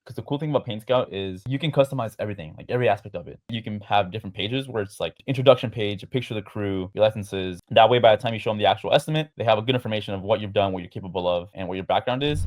Because the cool thing about Paint Scout is you can customize everything, like every aspect of it. You can have different pages where it's like introduction page, a picture of the crew, your licenses. That way, by the time you show them the actual estimate, they have a good information of what you've done, what you're capable of, and what your background is.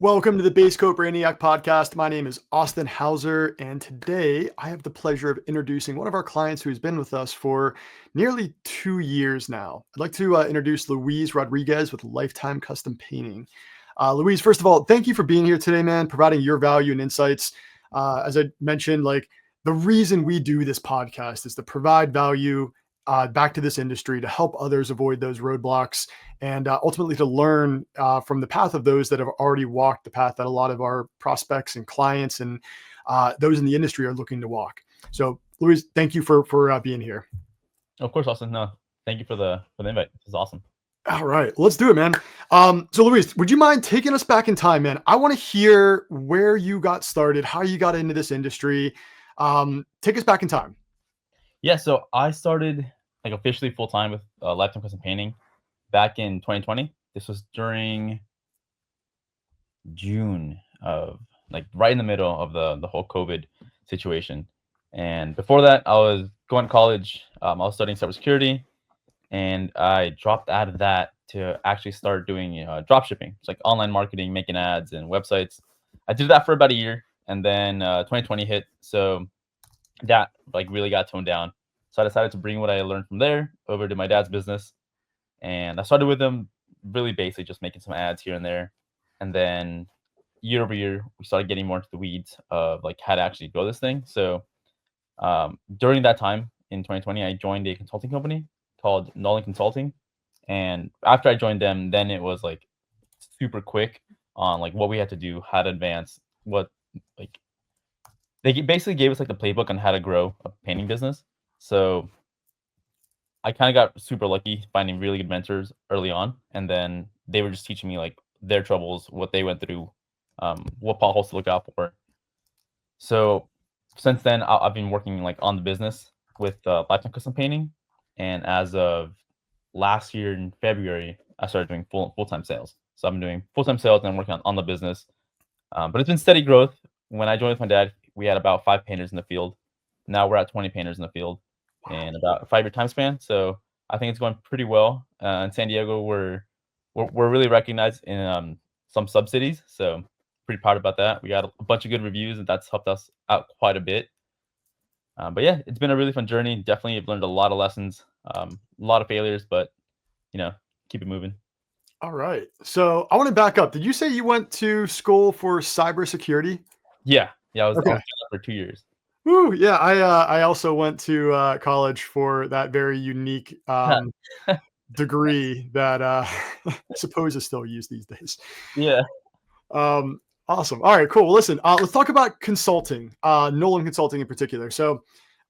Welcome to the Base Coat Brainiac podcast. My name is Austin Hauser, and today I have the pleasure of introducing one of our clients who's been with us for nearly 2 years now. I'd like to introduce Luis Rodriguez with Lifetime Custom Painting. Luis, first of all, thank you for being here today, man, providing your value and insights. As I mentioned, the reason we do this podcast is to provide value back to this industry, to help others avoid those roadblocks, and ultimately to learn from the path of those that have already walked the path that a lot of our prospects and clients and those in the industry are looking to walk. So, Luis, thank you for being here. Of course, Austin. No, thank you for the invite. This is awesome. All right, let's do it, man. So, Luis, would you mind taking us back in time, man? I want to hear where you got started, how you got into this industry. Take us back in time. Yeah, so I started officially full time with Lifetime Custom Painting back in 2020. This was during June of right in the middle of the whole COVID situation. And before that, I was going to college. I was studying cybersecurity, and I dropped out of that to actually start doing drop shipping. It's like online marketing, making ads and websites. I did that for about a year, and then 2020 hit. So that really got toned down. So I decided to bring what I learned from there over to my dad's business. And I started with him really basically just making some ads here and there. And then year over year, we started getting more into the weeds of how to actually grow this thing. So during that time in 2020, I joined a consulting company called Nolan Consulting. And after I joined them, then it was super quick on what we had to do, how to advance, what they basically gave us the playbook on how to grow a painting business. So I kind of got super lucky finding really good mentors early on, and then they were just teaching me their troubles, what they went through, what potholes to look out for. So since then, I've been working on the business with Lifetime Custom Painting, and as of last year in February, I started doing full-time sales. So I've been doing full-time sales and I'm working on the business, but it's been steady growth. When I joined with my dad, we had about 5 painters in the field. Now we're at 20 painters in the field in about a 5-year time span. So I think it's going pretty well. In San Diego, we're really recognized in some sub-cities. So pretty proud about that. We got a bunch of good reviews, and that's helped us out quite a bit. But yeah, it's been a really fun journey. Definitely have learned a lot of lessons, a lot of failures, but keep it moving. All right. So I want to back up. Did you say you went to school for cybersecurity? Yeah. I was Okay. doing that for 2 years. Woo, yeah, I also went to college for that very unique degree that I suppose is still used these days. Yeah. Awesome. All right, cool. Well, listen, let's talk about consulting, Nolan Consulting in particular. So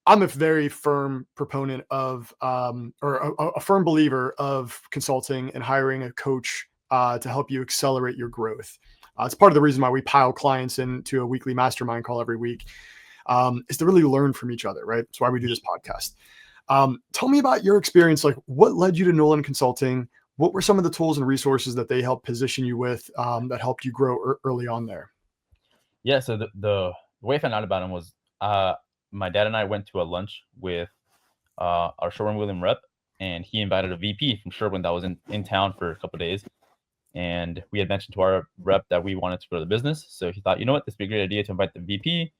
I'm a very firm proponent of, or a firm believer of consulting and hiring a coach to help you accelerate your growth. It's part of the reason why we pile clients into a weekly mastermind call every week. Is to really learn from each other, right? That's why we do this podcast. Tell me about your experience. What led you to Nolan Consulting? What were some of the tools and resources that they helped position you with that helped you grow early on there? Yeah. So the way I found out about him was my dad and I went to a lunch with our Sherwin-Williams rep, and he invited a VP from Sherwin that was in town for a couple of days. And we had mentioned to our rep that we wanted to grow the business. So he thought, you know what, this would be a great idea to invite the VP.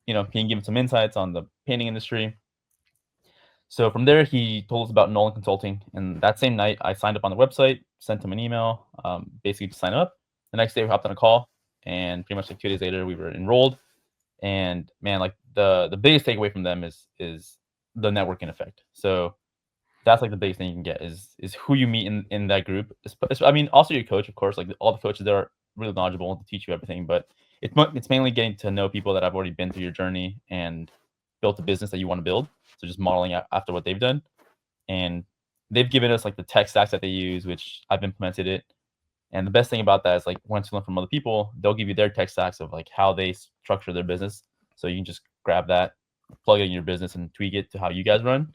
He can give him some insights on the painting industry. So from there, he told us about Nolan Consulting. And that same night, I signed up on the website, sent him an email, basically to sign up. The next day, we hopped on a call. And pretty much 2 days later, we were enrolled. And man, the biggest takeaway from them is the networking effect. So that's the biggest thing you can get is who you meet in that group. I mean, also your coach, of course. All the coaches there are really knowledgeable to teach you everything, but it's mainly getting to know people that have already been through your journey and built a business that you want to build. So just modeling after what they've done, and they've given us the tech stacks that they use, which I've implemented it. And the best thing about that is once you learn from other people, they'll give you their tech stacks of how they structure their business. So you can just grab that plug it in your business and tweak it to how you guys run.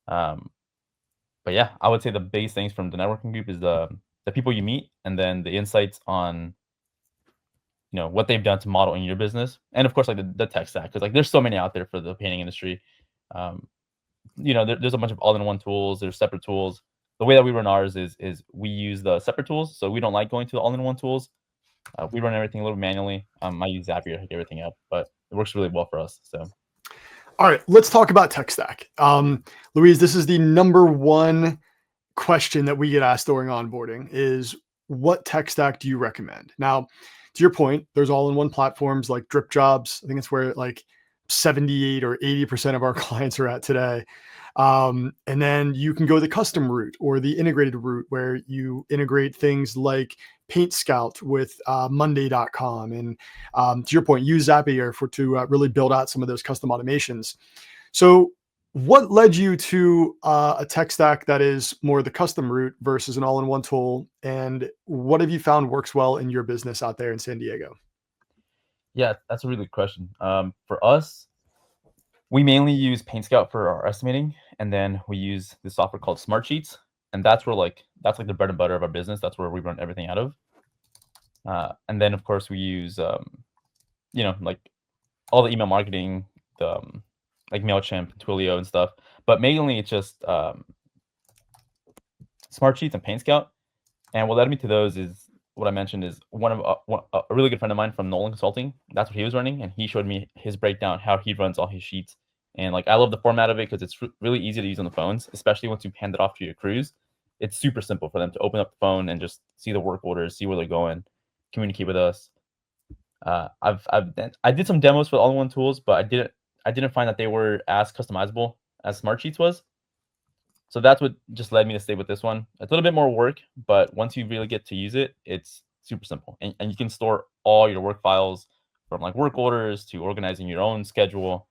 But yeah, I would say the biggest things from the networking group is the people you meet, and then the insights on what they've done to model in your business, and of course like the tech stack, because like there's so many out there for the painting industry. There's a bunch of all-in-one tools. There's separate tools. The way that we run ours is we use the separate tools, so we don't like going to the all-in-one tools. We run everything a little manually. I use Zapier to hook everything up, but it works really well for us. So, all right, let's talk about tech stack. Luis, this is the number one question that we get asked during onboarding is, what tech stack do you recommend? Now, to your point, there's all-in-one platforms like Drip Jobs. I think it's where like 78 or 80% of our clients are at today. And then you can go the custom route or the integrated route, where you integrate things like Paint Scout with Monday.com. And to your point, use Zapier to really build out some of those custom automations. So what led you to a tech stack that is more the custom route versus an all-in-one tool? And what have you found works well in your business out there in San Diego? Yeah, that's a really good question. For us, we mainly use Paint Scout for our estimating, and then we use the software called Smartsheets, and that's like the bread and butter of our business. That's where we run everything out of. And then of course we use like all the email marketing, like MailChimp, Twilio, and stuff. But mainly it's just Smartsheets and Paint Scout. And what led me to those is what I mentioned is a really good friend of mine from Nolan Consulting. That's what he was running, and he showed me his breakdown, how he runs all his sheets. And like I love the format of it because it's really easy to use on the phones, especially once you hand it off to your crews. It's super simple for them to open up the phone and just see the work orders, see where they're going, communicate with us. I did some demos with all-in-one tools, but I didn't find that they were as customizable as Smartsheets was. So that's what just led me to stay with this one. It's a little bit more work, but once you really get to use it, it's super simple. And you can store all your work files, from like work orders to organizing your own schedule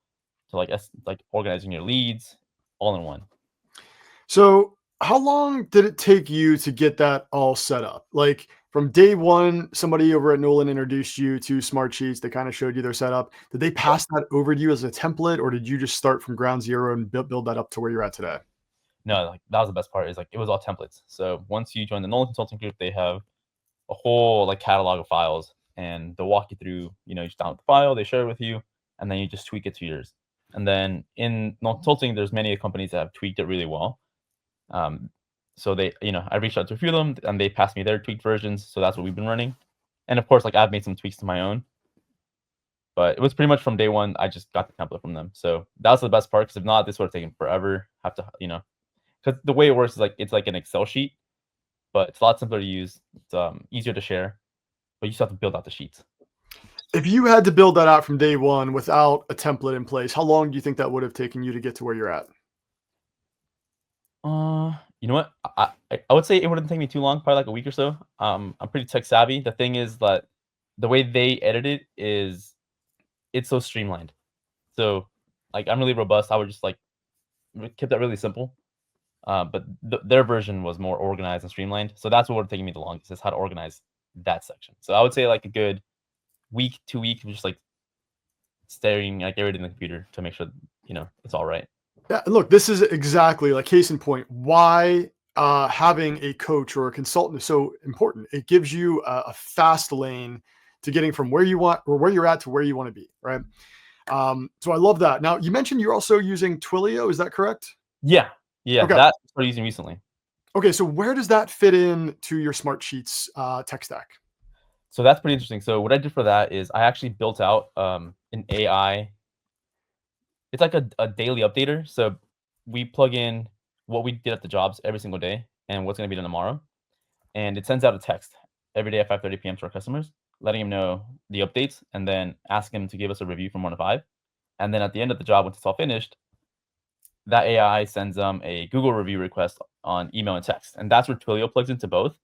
to like organizing your leads, all in one. So how long did it take you to get that all set up? Like from day one, somebody over at Nolan introduced you to Smartsheets. They kind of showed you their setup. Did they pass that over to you as a template, or did you just start from ground zero and build that up to where you're at today? No, like that was the best part, is like it was all templates. So once you join the Nolan Consulting Group, they have a whole like catalog of files, and they'll walk you through, you just download the file, they share it with you, and then you just tweak it to yours. And then in Nolan Consulting, there's many companies that have tweaked it really well. So they, I reached out to a few of them, and they passed me their tweaked versions. So that's what we've been running. And of course, like I've made some tweaks to my own, but it was pretty much from day one, I just got the template from them. So that was the best part, because if not, this would have taken forever. Have to, because the way it works is like it's like an Excel sheet, but it's a lot simpler to use. It's easier to share, but you still have to build out the sheets. If you had to build that out from day one without a template in place, how long do you think that would have taken you to get to where you're at? You know what? I would say it wouldn't take me too long, probably like a week or so. I'm pretty tech savvy. The thing is that the way they edit it is, it's so streamlined. So like I'm really robust. I would just like keep that really simple. But their version was more organized and streamlined. So that's what would have taken me the longest, is how to organize that section. So I would say like a good week, 2 weeks, just like staring like everything in the computer to make sure it's all right. Yeah, look, this is exactly like case in point why having a coach or a consultant is so important. It gives you a fast lane to getting from where you want, or where you're at, to where you want to be, right? So I love that. Now, you mentioned you're also using Twilio. Is that correct? Yeah. Okay. That I started using recently. Okay, so where does that fit in to your Smartsheets tech stack? So that's pretty interesting. So what I did for that is I actually built out an AI. It's like a daily updater. So we plug in what we did at the jobs every single day and what's going to be done tomorrow. And it sends out a text every day at 5:30 p.m. to our customers, letting them know the updates, and then ask them to give us a review from 1 to 5. And then at the end of the job, once it's all finished, that AI sends them a Google review request on email and text. And that's where Twilio plugs into both.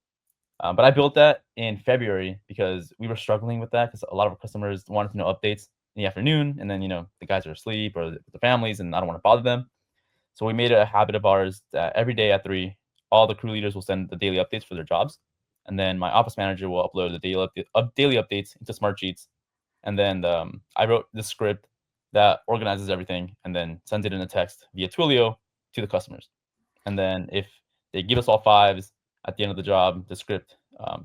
But I built that in February because we were struggling with that, because a lot of our customers wanted to know updates in the afternoon, and then the guys are asleep or the families, and I don't want to bother them. So we made it a habit of ours that every day at 3, all the crew leaders will send the daily updates for their jobs, and then my office manager will upload the daily updates into Smartsheets. And then I wrote the script that organizes everything and then sends it in a text via Twilio to the customers. And then if they give us all fives at the end of the job, the script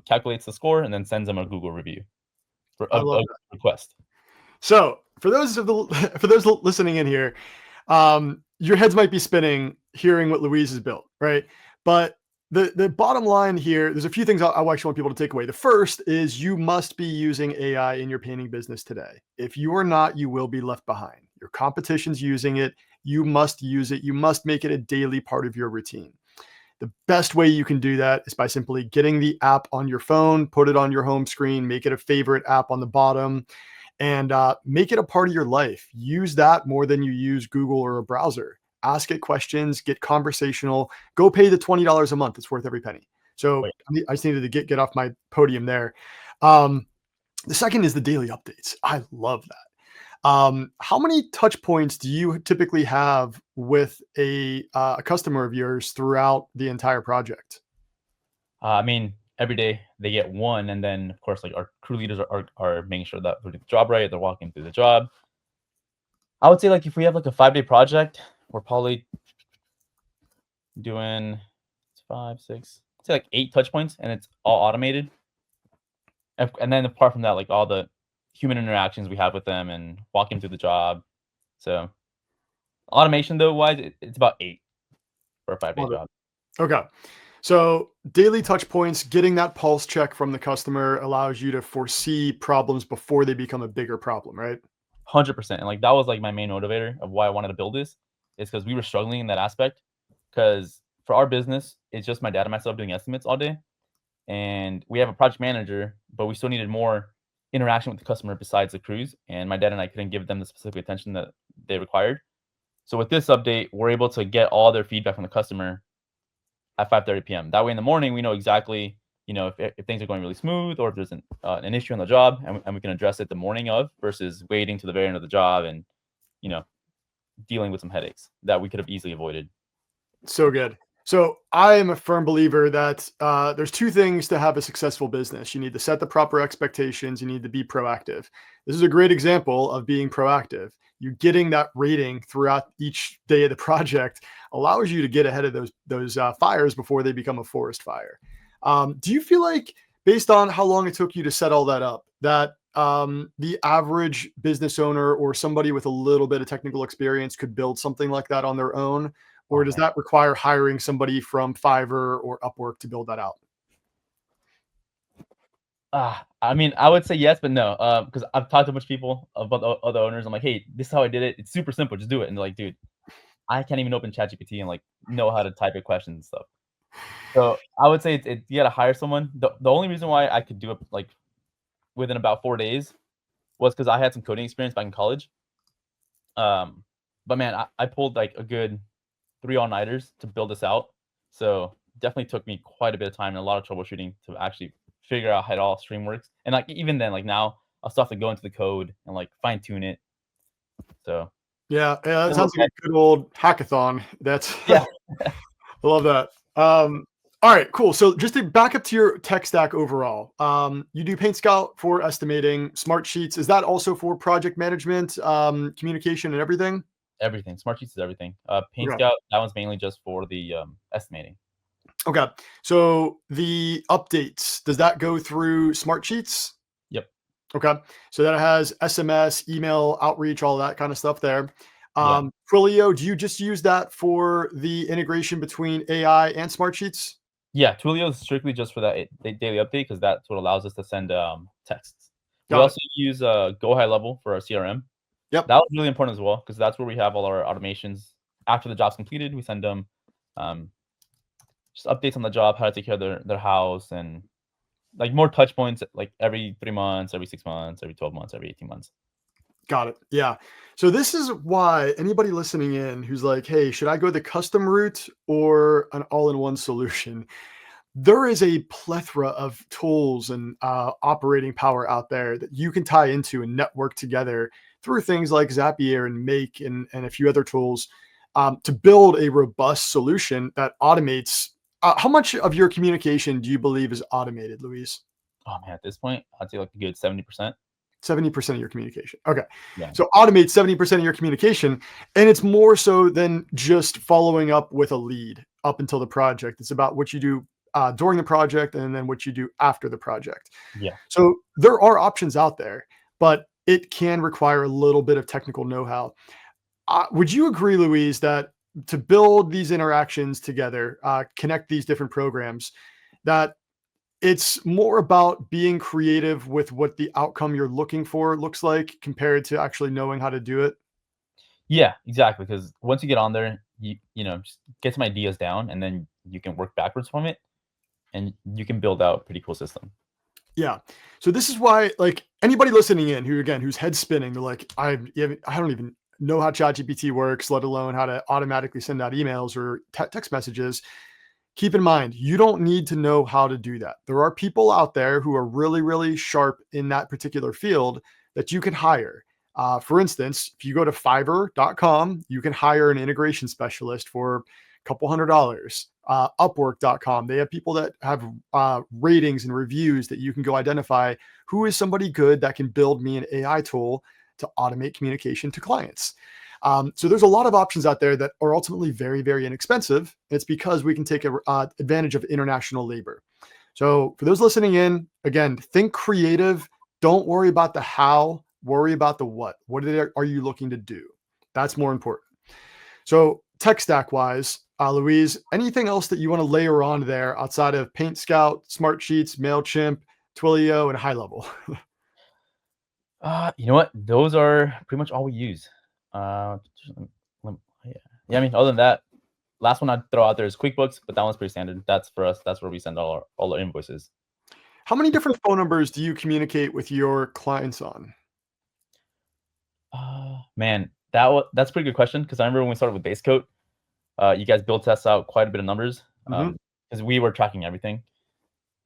calculates the score and then sends them a Google review for I a love that. request. So for those of the for those listening in here, your heads might be spinning hearing what Louise has built, right? But the bottom line here, there's a few things I actually want people to take away. The first is you must be using AI in your painting business today. If you are not, you will be left behind. Your competition's using it. You must use it. You must make it a daily part of your routine. The best way you can do that is by simply getting the app on your phone, put it on your home screen, make it a favorite app on the bottom, and make it a part of your life. Use that more than you use Google or a browser. Ask it questions, get conversational, go pay the $20 a month. It's worth every penny. So Wait. I just needed to get off my podium there. The second is the daily updates. I love that. How many touch points do you typically have with a customer of yours throughout the entire project? I mean, every day they get one, and then of course, like our crew leaders are making sure that they're doing the job right. They're walking through the job. I would say like if we have like a 5-day project, we're probably doing 5, 6, I'd say like 8 touch points, and it's all automated. And then apart from that, like all the human interactions we have with them and walking through the job. So automation though wise, it's about 8 for a 5-day Love it. job. Okay. So daily touch points, getting that pulse check from the customer allows you to foresee problems before they become a bigger problem, right? 100%. And like that was like my main motivator of why I wanted to build this is because we were struggling in that aspect. Because for our business, it's just my dad and myself doing estimates all day. And we have a project manager, but we still needed more interaction with the customer besides the crews. And my dad and I couldn't give them the specific attention that they required. So with this update, we're able to get all their feedback from the customer at 5:30 p.m. That way in the morning, we know exactly, if things are going really smooth or if there's an issue on the job, and we can address it the morning of versus waiting to the very end of the job and, you know, dealing with some headaches that we could have easily avoided. So good. So I am a firm believer that there's two things to have a successful business. You need to set the proper expectations. You need to be proactive. This is a great example of being proactive. You getting that rating throughout each day of the project allows you to get ahead of those fires before they become a forest fire. Do you feel like, based on how long it took you to set all that up, that the average business owner or somebody with a little bit of technical experience could build something like that on their own? Or Oh does man. that require hiring somebody from Fiverr or Upwork to build that out? I mean, I would say yes, but no. Because I've talked to a bunch of people about other owners. I'm like, hey, this is how I did it. It's super simple. Just do it. And they're like, dude, I can't even open ChatGPT and like know how to type in questions and stuff. So I would say you gotta hire someone. The only reason why I could do it like within about 4 days was because I had some coding experience back in college. But man, I pulled like a good 3 all-nighters to build this out. So definitely took me quite a bit of time and a lot of troubleshooting to actually figure out how it all stream works. And like even then, like now I'll still have to go into the code and like fine tune it. So Yeah, that a little sounds like a good old hackathon. That's yeah. I love that. All right, cool. So just to back up to your tech stack overall, you do Paint Scout for estimating, Smart Sheets. Is that also for project management, communication, and everything? Everything. Smart Sheets is everything. Paint Okay. Scout, that one's mainly just for the estimating. Okay. So the updates, does that go through Smart Sheets? Yep. Okay. So that has SMS, email, outreach, all that kind of stuff there. Yeah. Twilio, do you just use that for the integration between AI and Smart Sheets? Yeah, Twilio is strictly just for that daily update because that's what allows us to send texts. We Got it. also use Go High Level for our CRM. Yep. That was really important as well because that's where we have all our automations. After the job's completed, we send them um, just updates on the job, how to take care of their house, and like more touch points like every 3 months, every 6 months, every 12 months, every 18 months. Got it. Yeah. So this is why anybody listening in who's like, hey, should I go the custom route or an all-in-one solution? There is a plethora of tools and operating power out there that you can tie into and network together through things like Zapier and Make and a few other tools to build a robust solution that automates. How much of your communication do you believe is automated, Luis? Oh man, at this point, I'd say like a good 70%. 70% of your communication. Okay. Yeah. So automate 70% of your communication. And it's more so than just following up with a lead up until the project. It's about what you do during the project and then what you do after the project. Yeah. So there are options out there, but it can require a little bit of technical know-how. Would you agree, Louise, that to build these interactions together, connect these different programs, that it's more about being creative with what the outcome you're looking for looks like compared to actually knowing how to do it? Yeah, exactly. Because once you get on there, just get some ideas down, and then you can work backwards from it, and you can build out a pretty cool system. Yeah. So this is why, like, anybody listening in who, again, whose head's spinning, they're like, I don't even know how ChatGPT works, let alone how to automatically send out emails or text messages. Keep in mind, you don't need to know how to do that. There are people out there who are really, really sharp in that particular field that you can hire. For instance, if you go to fiverr.com, you can hire an integration specialist for a couple $100. Upwork.com, they have people that have ratings and reviews that you can go identify who is somebody good that can build me an AI tool to automate communication to clients. So there's a lot of options out there that are ultimately very, very inexpensive. It's because we can take advantage of international labor. So for those listening in, again, think creative. Don't worry about the how, worry about the what. What are you looking to do? That's more important. So tech stack wise, Louise, anything else that you want to layer on there outside of Paint Scout, Smartsheets, MailChimp, Twilio, and High Level? You know what? Those are pretty much all we use. Yeah. Yeah, I mean, other than that, last one I'd throw out there is QuickBooks, but that one's pretty standard. That's for us. That's where we send all our invoices. How many different phone numbers do you communicate with your clients on? Man, that's a pretty good question because I remember when we started with Base Coat, you guys built us out quite a bit of numbers Mhm. because we were tracking everything.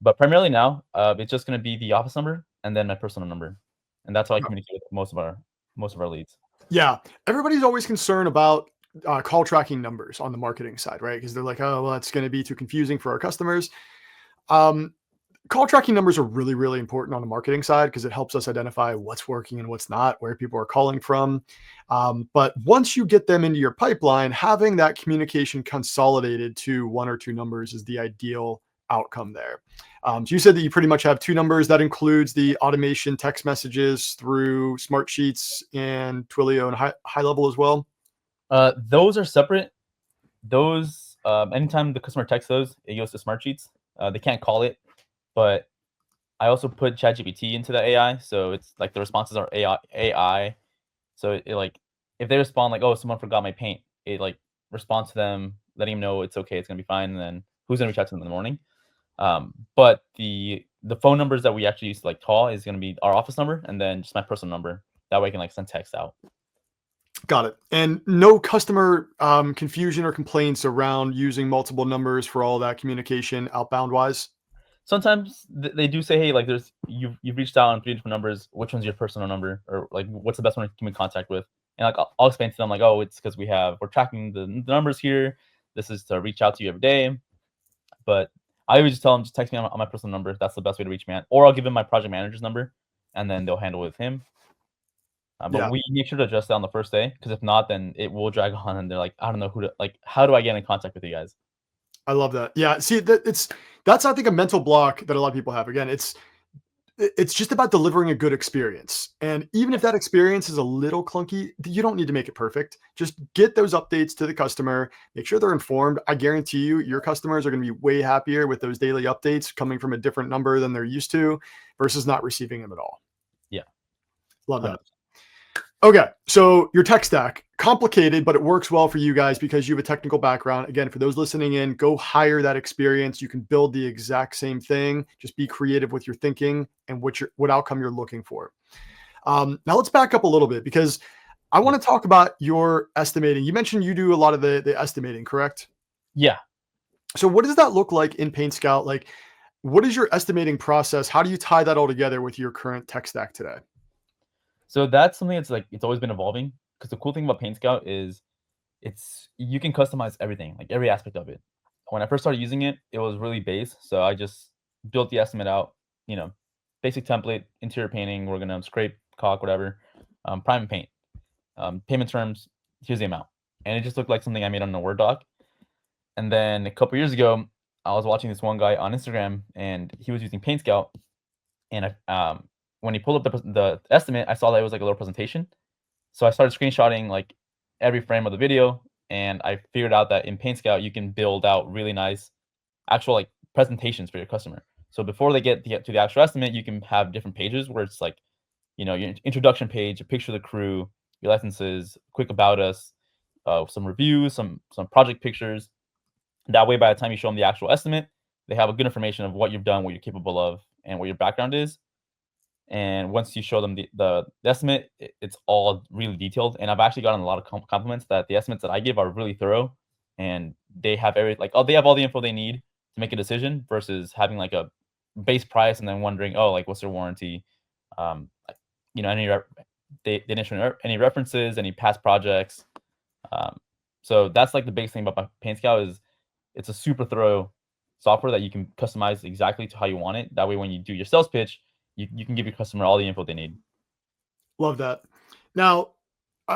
But primarily now, it's just going to be the office number and then my personal number, and that's how I communicate with most of our leads. Yeah, everybody's always concerned about call tracking numbers on the marketing side, right? Because they're like, oh, well, it's going to be too confusing for our customers. Um, Call tracking numbers are really, really important on the marketing side because it helps us identify what's working and what's not, where people are calling from. But once you get them into your pipeline, having that communication consolidated to one or two numbers is the ideal outcome there. So you said that you pretty much have two numbers. That includes the automation text messages through Smartsheets and Twilio and high level as well. Those are separate. Those anytime the customer texts those, it goes to Smartsheets. They can't call it, but I also put ChatGPT into the AI, so it's like the responses are AI. So it like if they respond like, "Oh, someone forgot my paint," it like responds to them, letting them know it's okay, it's gonna be fine, and then who's gonna reach out to them in the morning. But the phone numbers that we actually use to like call is gonna be our office number and then just my personal number. That way I can like send text out. Got it. And no customer confusion or complaints around using multiple numbers for all that communication outbound wise. Sometimes they do say, "Hey, like there's you've reached out on 3 different numbers. Which one's your personal number, or like what's the best one to keep in contact with?" And like I'll explain to them like, "Oh, it's because we're tracking the numbers here. This is to reach out to you every day." But I always just tell them just text me on my personal number. That's the best way to reach me at. Or I'll give them my project manager's number, and then they'll handle it with him. But Yeah. we make sure to adjust that on the first day because if not, then it will drag on, and they're like, "I don't know who to like. How do I get in contact with you guys?" I love that. Yeah, see that's I think a mental block that a lot of people have. Again, it's just about delivering a good experience. And even if that experience is a little clunky, you don't need to make it perfect. Just get those updates to the customer, make sure they're informed. I guarantee you your customers are going to be way happier with those daily updates coming from a different number than they're used to versus not receiving them at all. Yeah, Love that. 100%. Okay, so your tech stack, complicated, but it works well for you guys because you have a technical background. Again, for those listening in, go hire that experience. You can build the exact same thing. Just be creative with your thinking and what outcome you're looking for. Now let's back up a little bit because I Yeah. want to talk about your estimating. You mentioned you do a lot of the estimating, correct? Yeah. So what does that look like in Paint Scout? Like, what is your estimating process? How do you tie that all together with your current tech stack today? So that's something that's like it's always been evolving. Because the cool thing about Paint Scout is you can customize everything, like every aspect of it. When I first started using it, it was really base, so I just built the estimate out, you know, basic template, interior painting. We're gonna scrape caulk, whatever, prime and paint. Payment terms, here's the amount. And it just looked like something I made on a Word doc. And then a couple years ago, I was watching this one guy on Instagram, and he was using Paint Scout. And when he pulled up the estimate, I saw that it was like a little presentation. So I started screenshotting like every frame of the video, and I figured out that in Paint Scout you can build out really nice actual like presentations for your customer. So before they get to the actual estimate, you can have different pages where it's like, your introduction page, a picture of the crew, your licenses, quick about us, some reviews, some project pictures. That way, by the time you show them the actual estimate, they have a good information of what you've done, what you're capable of, and what your background is. And once you show them the estimate, it's all really detailed. And I've actually gotten a lot of compliments that the estimates that I give are really thorough, and they have they have all the info they need to make a decision versus having like a base price and then wondering, oh, like what's their warranty, they didn't show any references, any past projects. So that's like the biggest thing about Paint Scout is it's a super thorough software that you can customize exactly to how you want it. That way, when you do your sales pitch, you can give your customer all the info they need. Love that. Now,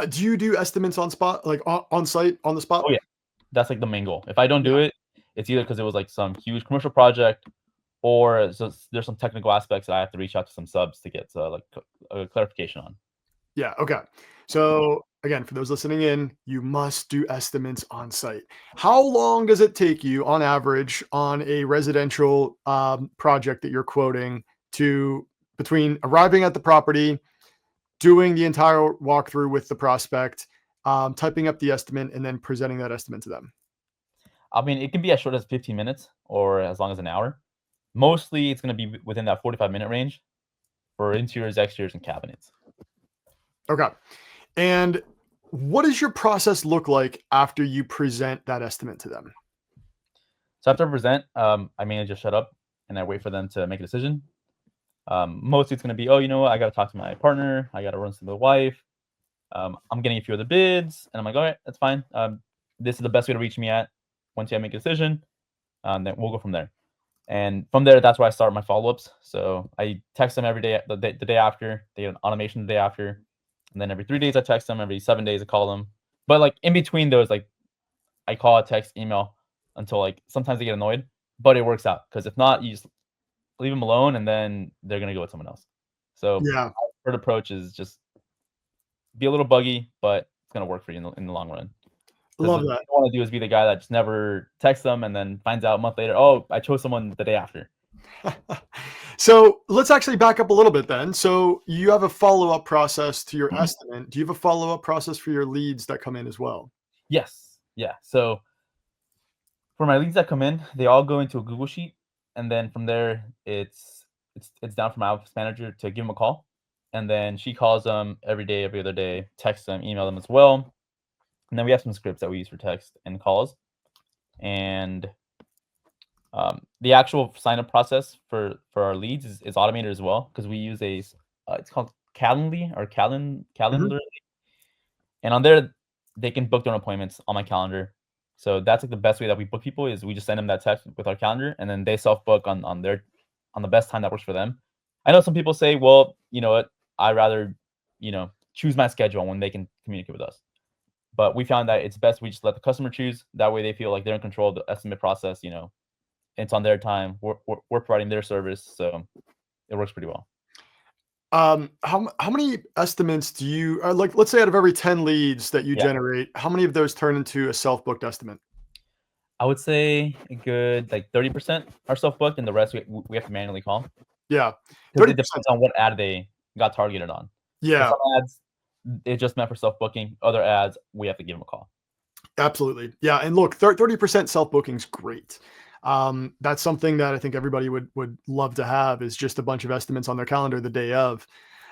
do you do estimates on spot, like on site, on the spot? Oh yeah, that's like the main goal. If I don't do it, it's either because it was like some huge commercial project, or there's some technical aspects that I have to reach out to some subs to get like a clarification on. Yeah. Okay. So again, for those listening in, you must do estimates on site. How long does it take you on average on a residential project that you're quoting to between arriving at the property, doing the entire walkthrough with the prospect, typing up the estimate, and then presenting that estimate to them? I mean, it can be as short as 15 minutes or as long as an hour. Mostly, it's going to be within that 45-minute range for interiors, exteriors, and cabinets. Okay. And what does your process look like after you present that estimate to them? So after I present, I mainly just shut up and I wait for them to make a decision. Mostly it's going to be, oh, you know what? I got to talk to my partner. I got to run to the wife. I'm getting a few other bids. And I'm like, all right, that's fine. This is the best way to reach me at. Once I make a decision, then we'll go from there. And from there, that's where I start my follow-ups. So I text them every day, the day after. They get an automation the day after. And then every 3 days I text them. Every 7 days I call them. But like in between those, like I call, text, email until like sometimes they get annoyed. But it works out because if not, you just leave them alone and then they're gonna go with someone else. So Yeah, my preferred approach is just be a little buggy, but it's gonna work for you in the long run. love What that. you don't want to do is be the guy that just never texts them and then finds out a month later, oh, I chose someone the day after. So let's actually back up a little bit then. So you have a follow-up process to your estimate. Do you have a follow-up process for your leads that come in as well? Yes. Yeah. So for my leads that come in, they all go into a Google Sheet, and then from there, it's down for my office manager to give them a call, and then she calls them every day, every other day, texts them, email them as well, and then we have some scripts that we use for text and calls, and the actual sign up process for our leads is automated as well because we use it's called Calendly or Mhm. Calendar, and on there they can book their own appointments on my calendar. So that's like the best way that we book people is we just send them that text with our calendar, and then they self book on the best time that works for them. I know some people say, well, you know what, I rather choose my schedule when they can communicate with us. But we found that it's best we just let the customer choose. That way they feel like they're in control of the estimate process. It's on their time. We're providing their service, so it works pretty well. How many estimates do you like? Let's say out of every 10 leads that you Yeah, generate, how many of those turn into a self-booked estimate? I would say a good like 30% are self booked, and the rest we have to manually call Yeah, because it 30%. depends on what ad they got targeted on. So Yeah, some ads it's just meant for self booking. Other ads we have to give them a call. absolutely. Yeah, and look, 30% self-booking is great. That's something that I think everybody would love to have is just a bunch of estimates on their calendar the day of.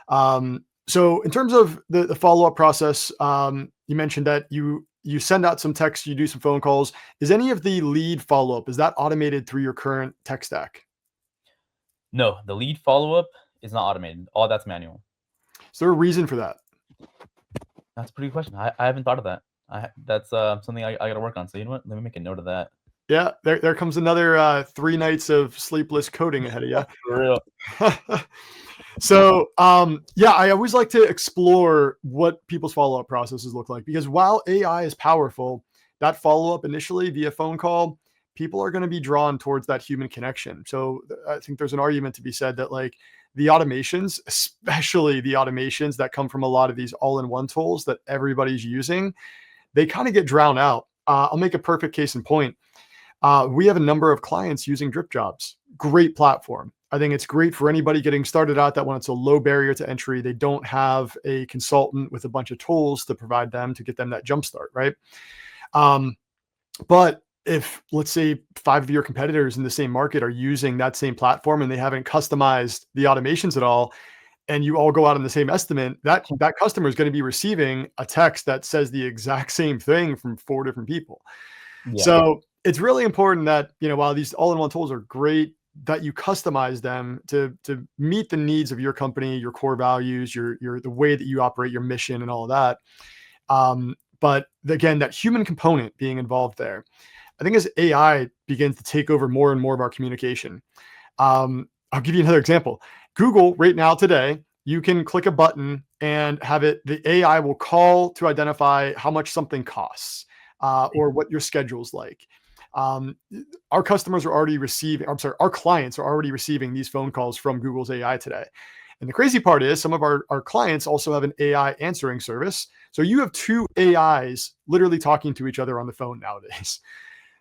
So in terms of the follow-up process, you mentioned that you send out some text, you do some phone calls. Is any of the lead follow-up, is that automated through your current tech stack? No, the lead follow up is not automated. All that's manual. Is there a reason for that? That's a pretty good question. I haven't thought of that. That's something I got to work on. So you know what? Let me make a note of that. Yeah, there comes another 3 nights of sleepless coding ahead of you. For real. So, yeah, I always like to explore what people's follow-up processes look like because while AI is powerful, that follow-up initially via phone call, people are going to be drawn towards that human connection. So, I think there's an argument to be said that like the automations, especially the automations that come from a lot of these all-in-one tools that everybody's using, they kind of get drowned out. I'll make a perfect case in point. We have a number of clients using Drip Jobs. Great platform. I think it's great for anybody getting started out that when it's a low barrier to entry, they don't have a consultant with a bunch of tools to provide them to get them that jump start, right? Um, but if let's say 5 of your competitors in the same market are using that same platform and they haven't customized the automations at all, and you all go out on the same estimate, that customer is going to be receiving a text that says the exact same thing from 4 different people. Yeah. So it's really important that, while these all-in-one tools are great, that you customize them to meet the needs of your company, your core values, your the way that you operate, your mission, and all of that. But again, that human component being involved there, I think as AI begins to take over more and more of our communication. I'll give you another example. Google right now today, you can click a button and have the AI will call to identify how much something costs or what your schedule's like. Um, our customers are already receiving, I'm sorry, our clients are already receiving these phone calls from Google's AI today. And the crazy part is some of our clients also have an AI answering service. So you have two AIs literally talking to each other on the phone nowadays.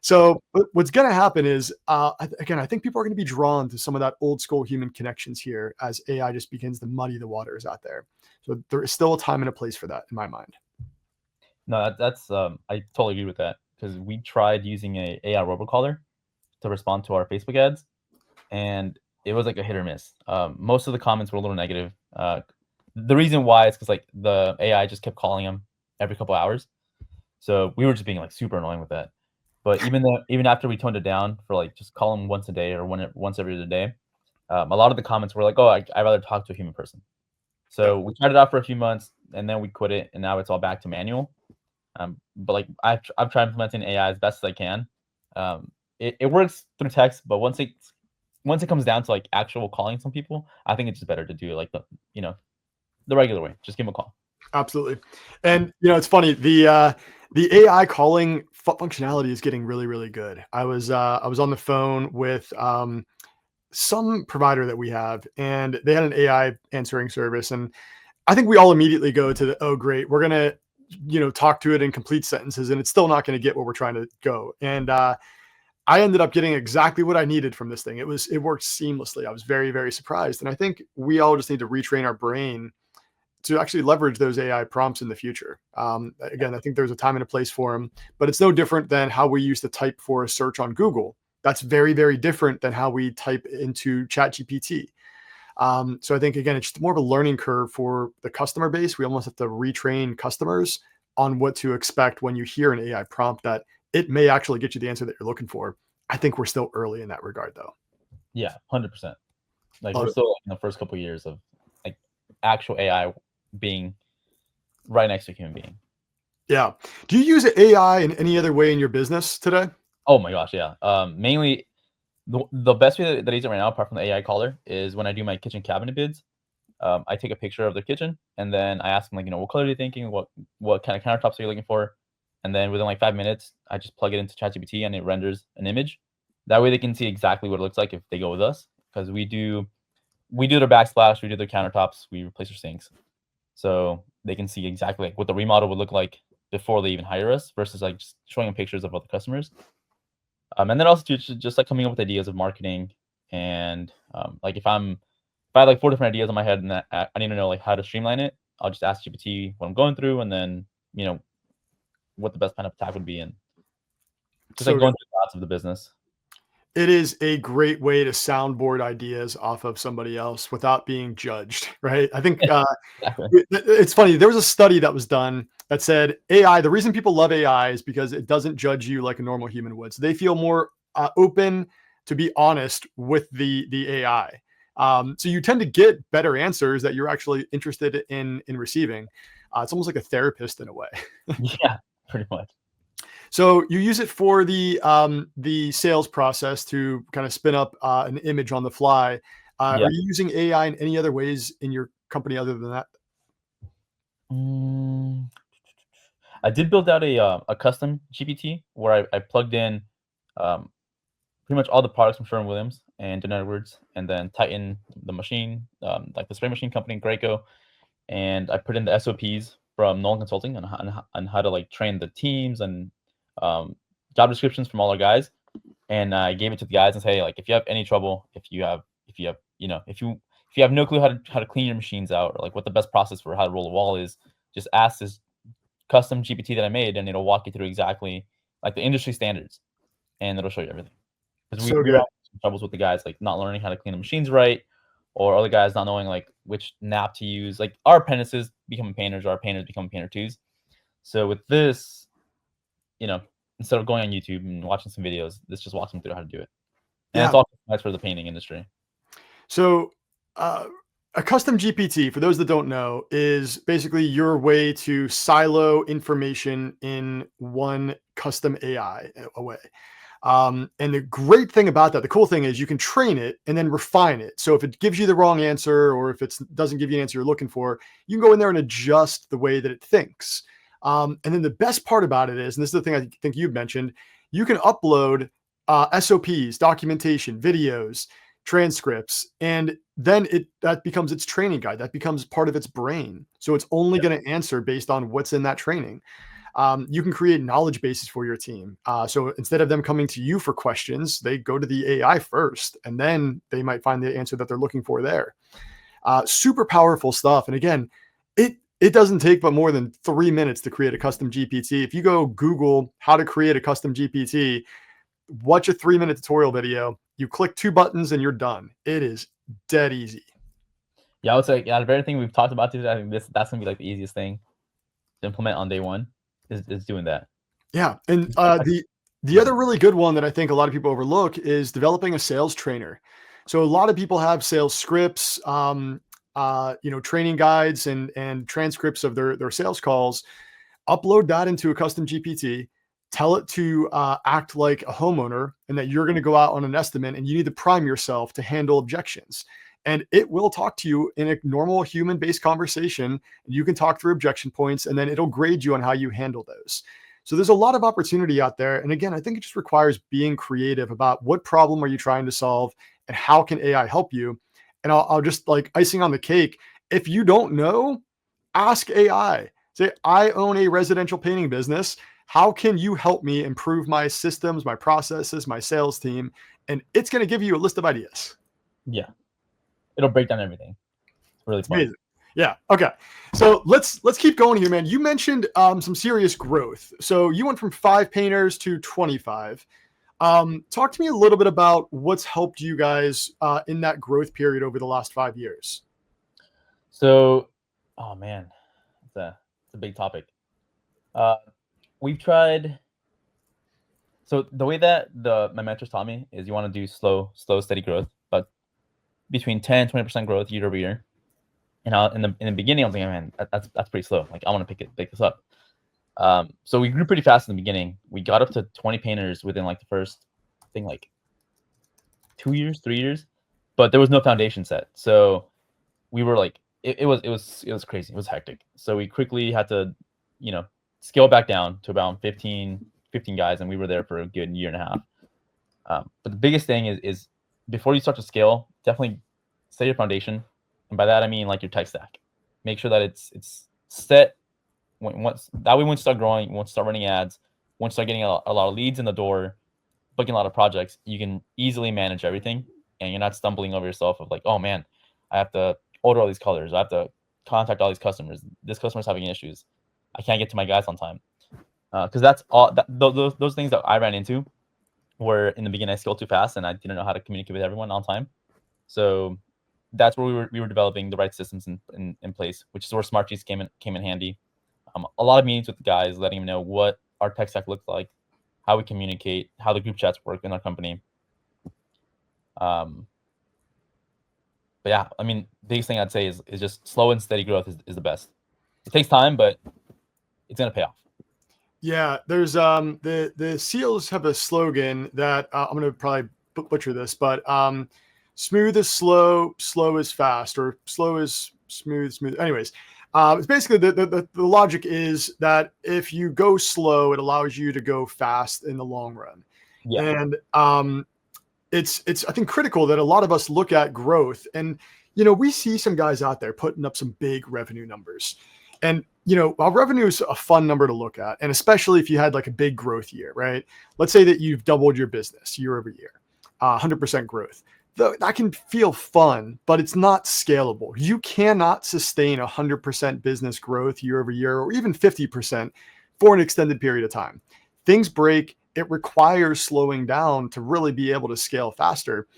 So what's going to happen is, again, I think people are going to be drawn to some of that old school human connections here as AI just begins to muddy the waters out there. So there is still a time and a place for that in my mind. No, that's I totally agree with that because we tried using a AI robocaller to respond to our Facebook ads, and it was like a hit or miss. Most of the comments were a little negative. The reason why is because like the AI just kept calling him every couple hours, so we were just being like super annoying with that. But even after we toned it down for like just call him once a day or once every other day, a lot of the comments were like, "Oh, I'd rather talk to a human person." So we tried it out for a few months, and then we quit it, and now it's all back to manual. But like I've tried implementing AI as best as I can. It works through text, but once it comes down to like actual calling some people, I think it's just better to do it like the regular way. Just give them a call. Absolutely. And it's funny, the AI calling functionality is getting really, really good. I was on the phone with some provider that we have, and they had an AI answering service, and I think we all immediately go to the, oh great, we're gonna talk to it in complete sentences, and it's still not going to get where we're trying to go. And I ended up getting exactly what I needed from this thing. It worked seamlessly. I was very, very surprised, and I think we all just need to retrain our brain to actually leverage those AI prompts in the future. Again, I think there's a time and a place for them, but it's no different than how we used to type for a search on Google. That's very, very different than how we type into ChatGPT. So I think, again, it's just more of a learning curve for the customer base. We almost have to retrain customers on what to expect when you hear an AI prompt that it may actually get you the answer that you're looking for. I think we're still early in that regard, though. Yeah, 100%. Like Love we're it. still in the first couple of years of like actual AI being right next to a human being. Yeah. Do you use AI in any other way in your business today? Oh my gosh, yeah. Mainly the best way that I use it right now, apart from the AI caller, is when I do my kitchen cabinet bids. I take a picture of the kitchen and then I ask them like, what color are you thinking? What kind of countertops are you looking for? And then within like 5 minutes, I just plug it into ChatGPT and it renders an image. That way they can see exactly what it looks like if they go with us. Because we do their backsplash, we do their countertops, we replace their sinks. So they can see exactly like what the remodel would look like before they even hire us versus like just showing them pictures of other customers. And then also just like coming up with ideas of marketing and like if I have like 4 different ideas in my head and I need to know like how to streamline it, I'll just ask GPT what I'm going through and then what the best plan of attack would be and just like So going through the thoughts of the business. it is a great way to soundboard ideas off of somebody else without being judged, right? I think Exactly. it's funny. There was a study that was done that said AI, the reason people love AI is because it doesn't judge you like a normal human would. So they feel more open to be honest with the AI. So you tend to get better answers that you're actually interested in receiving. It's almost like a therapist in a way. Yeah, pretty much. So you use it for the sales process to kind of spin up an image on the fly. Yeah. Are you using AI in any other ways in your company other than that? Mm, I did build out a custom GPT where I plugged in um, pretty much all the products from Sherwin-Williams and General Edwards, and then Titan, the machine, like the spray machine company, Graco, and I put in the SOPs from Nolan Consulting on how to like train the teams and um, job descriptions from all our guys, and I gave it to the guys and say like if you have any trouble, if you have if you have no clue how to clean your machines out or like what the best process for how to roll a wall is, just ask this custom GPT that I made, and it'll walk you through exactly like the industry standards, and it'll show you everything. Because So we were good. having some troubles with the guys like not learning how to clean the machines right, or other guys not knowing like which nap to use. Like our apprentices becoming painters, or our painters becoming painter twos. So with this, you know, instead of going on YouTube and watching some videos, this just walks them through how to do it. And it's Yeah. all customized for the painting industry. So, a custom GPT, for those that don't know, is basically your way to silo information in one custom AI away. And the great thing about that, the cool thing is you can train it and then refine it. So if it gives you the wrong answer or if it doesn't give you an answer you're looking for, you can go in there and adjust the way that it thinks. And then the best part about it is, and this is the thing I think you've mentioned, you can upload SOPs, documentation, videos, transcripts, and then that becomes its training guide. That becomes part of its brain. So it's only Yep. going to answer based on what's in that training. You can create knowledge bases for your team. So instead of them coming to you for questions, they go to the AI first, and then they might find the answer that they're looking for there. Super powerful stuff. And again, it doesn't take but more than 3 minutes to create a custom GPT. If you go Google how to create a custom GPT, watch a 3-minute tutorial video. You click 2 buttons and you're done. It is dead easy. Yeah, I would say out of everything we've talked about today, I think that's gonna be like the easiest thing to implement on day one is doing that. Yeah, and Like, the other really good one that I think a lot of people overlook is developing a sales trainer. So a lot of people have sales scripts, training guides and transcripts of their sales calls. Upload that into a custom GPT. Tell it to act like a homeowner, and that you're going to go out on an estimate, and you need to prime yourself to handle objections. And it will talk to you in a normal human-based conversation. You can talk through objection points, and then it'll grade you on how you handle those. So there's a lot of opportunity out there. And again, I think it just requires being creative about what problem are you trying to solve and how can AI help you. And I'll just like icing on the cake. If you don't know, ask AI. Say, I own a residential painting business. How can you help me improve my systems, my processes, my sales team? And it's going to give you a list of ideas. yeah, it'll break down everything. It's really It's fun. amazing. Yeah. Okay. So let's keep going here, man. You mentioned some serious growth. So you went from 5 painters to 25. Talk to me a little bit about what's helped you guys in that growth period over the last 5 years. So, oh man, it's a big topic. Uh, we've tried. So the way that my mentors taught me is you want to do slow, steady growth, but between 10-20% growth year over year. And in the beginning, I was thinking, man, that's pretty slow. Like I want to pick this up. So we grew pretty fast in the beginning. We got up to 20 painters within like the first, I think like 2 years, 3 years, but there was no foundation set. So we were like, it was crazy. It was hectic. So we quickly had to, scale back down to about 15 guys, and we were there for a good year and a half. But the biggest thing is before you start to scale, definitely set your foundation, and by that I mean like your tech stack. Make sure that it's set. Once you start growing, once you start running ads, once you start getting a lot of leads in the door, booking a lot of projects, you can easily manage everything, and you're not stumbling over yourself of like, oh man, I have to order all these colors, I have to contact all these customers. This customer's having issues. I can't get to my guys on time. Because that's all. Those things that I ran into were in the beginning. I scaled too fast, and I didn't know how to communicate with everyone on time. So that's where we were developing the right systems in place, which is where Smart Sheets came in handy. A lot of meetings with the guys, letting them know what our tech stack looks like, how we communicate, how the group chats work in our company. But yeah, I mean, biggest thing I'd say is just slow and steady growth is the best. It takes time, but it's gonna pay off. Yeah, there's the SEALs have a slogan that I'm gonna probably butcher this, but smooth is slow, slow is fast, or slow is smooth, smooth. Anyways, it's basically the logic is that if you go slow, it allows you to go fast in the long run, Yeah, and it's I think critical that a lot of us look at growth and we see some guys out there putting up some big revenue numbers. And while revenue is a fun number to look at, and especially if you had like a big growth year, right? Let's say that you've doubled your business year over year, 100% growth. That can feel fun, but it's not scalable. You cannot sustain 100% business growth year over year, or even 50% for an extended period of time. Things break. It requires slowing down to really be able to scale faster.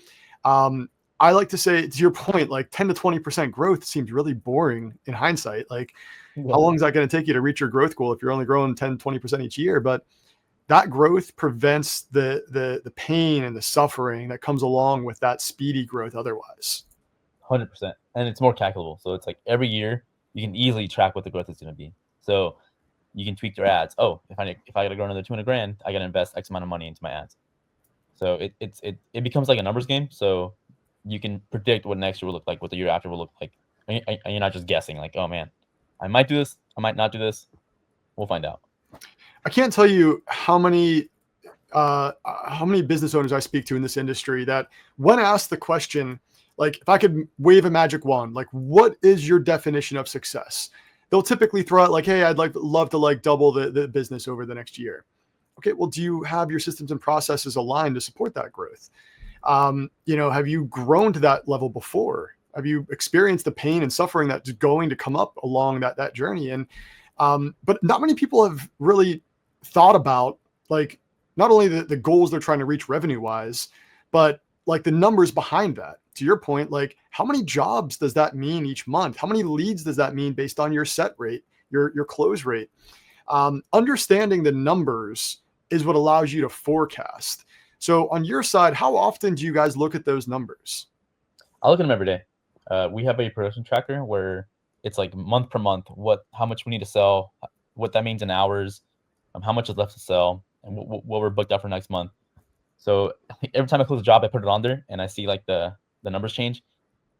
Um, I like to say, to your point, like 10 to 20% growth seems really boring in hindsight. Like, how yeah, long is that going to take you to reach your growth goal if you're only growing 10, 20% each year? But that growth prevents the pain and the suffering that comes along with that speedy growth otherwise. 100%. And it's more calculable. So it's like every year you can easily track what the growth is going to be. So you can tweak your ads. Oh, if I got to grow another 200 grand, I got to invest X amount of money into my ads. So it becomes like a numbers game. So you can predict what next year will look like, what the year after will look like, and you're not just guessing. Like, oh man, I might do this, I might not do this. We'll find out. I can't tell you how many business owners I speak to in this industry that when asked the question, like, if I could wave a magic wand, like, what is your definition of success? They'll typically throw out like, hey, I'd love to like double the business over the next year. Okay, well, do you have your systems and processes aligned to support that growth? Have you grown to that level before? Have you experienced the pain and suffering that's going to come up along that journey? And but not many people have really thought about like not only the goals they're trying to reach revenue wise, but like the numbers behind that. To your point, like how many jobs does that mean each month? How many leads does that mean based on your set rate, your close rate? Understanding the numbers is what allows you to forecast. So on your side, how often do you guys look at those numbers? I look at them every day. We have a production tracker where it's like month per month, how much we need to sell, what that means in hours, how much is left to sell, and what we're booked out for next month. So every time I close a job, I put it on there, and I see like the numbers change.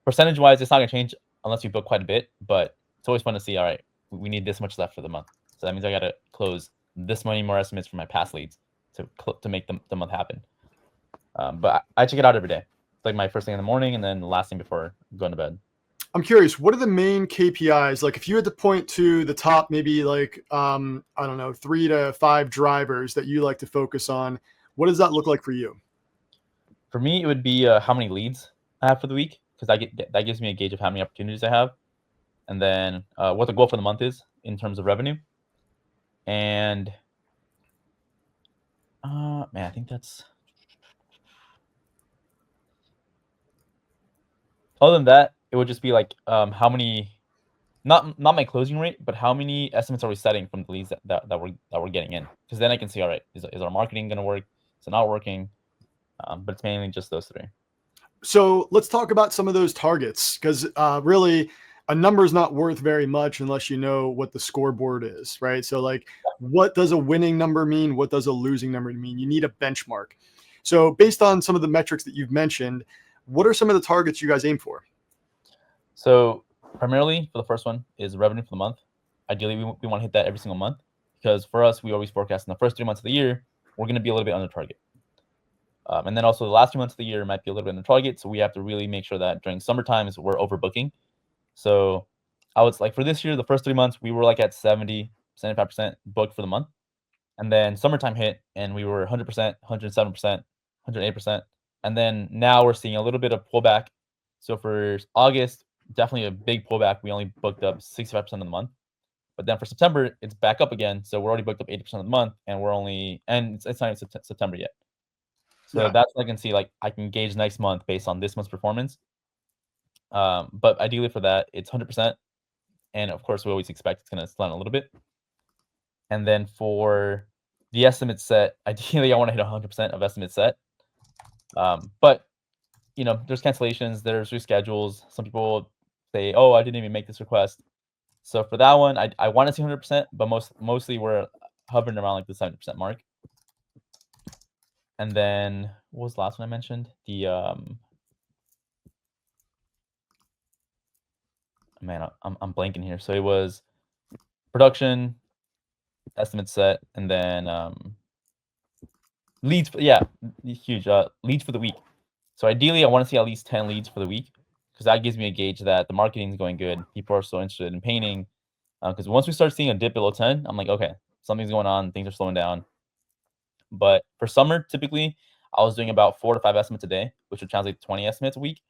Percentage wise, it's not gonna change unless we book quite a bit, but it's always fun to see. All right, we need this much left for the month, so that means I gotta close this many more estimates for my past leads to make the month happen. But I check it out every day. It's like my first thing in the morning, and then the last thing before going to bed. I'm curious, what are the main KPIs? Like if you had to point to the top, maybe like, I don't know, 3 to 5 drivers that you like to focus on, what does that look like for you? For me, it would be how many leads I have for the week, because that gives me a gauge of how many opportunities I have, and then what the goal for the month is in terms of revenue. And man, I think that's other than that, it would just be like how many, not my closing rate, but how many estimates are we setting from the leads that we're getting in? Because then I can see, all right, is our marketing going to work? Is it not working? But it's mainly just those three. So let's talk about some of those targets because really a number is not worth very much unless you know what the scoreboard is, right? So like, what does a winning number mean? What does a losing number mean? You need a benchmark. So based on some of the metrics that you've mentioned, what are some of the targets you guys aim for? So primarily for the first one is revenue for the month. Ideally, we want to hit that every single month, because for us, we always forecast in the first 3 months of the year, we're going to be a little bit under target. And then also the last 2 months of the year might be a little bit under target. So we have to really make sure that during summer times, we're overbooking. So I was like, for this year, the first 3 months, we were like at 70, 75% booked for the month. And then summertime hit and we were 100%, 107%, 108%. And then now we're seeing a little bit of pullback. So for August, definitely a big pullback. We only booked up 65% of the month. But then for September, it's back up again. So we're already booked up 80% of the month, and it's not even September yet. So Yeah. that's what I can see. Like I can gauge next month based on this month's performance. But ideally for that, it's 100%. And of course, we always expect it's going to slant a little bit. And then for the estimate set, ideally, I want to hit 100% of estimate set. But there's cancellations, there's reschedules. Some people say, "Oh, I didn't even make this request." So for that one, I want to see 100%, but mostly we're hovering around like the 70% mark. And then what was the last one I mentioned? The man, I'm blanking here. So it was production, estimate set, and then leads. Yeah, huge leads for the week. So ideally, I want to see at least 10 leads for the week because that gives me a gauge that the marketing is going good. People are still interested in painting. Because once we start seeing a dip below 10, I'm like, okay, something's going on. Things are slowing down. But for summer, typically, I was doing about 4 to 5 estimates a day, which would translate to 20 estimates a week.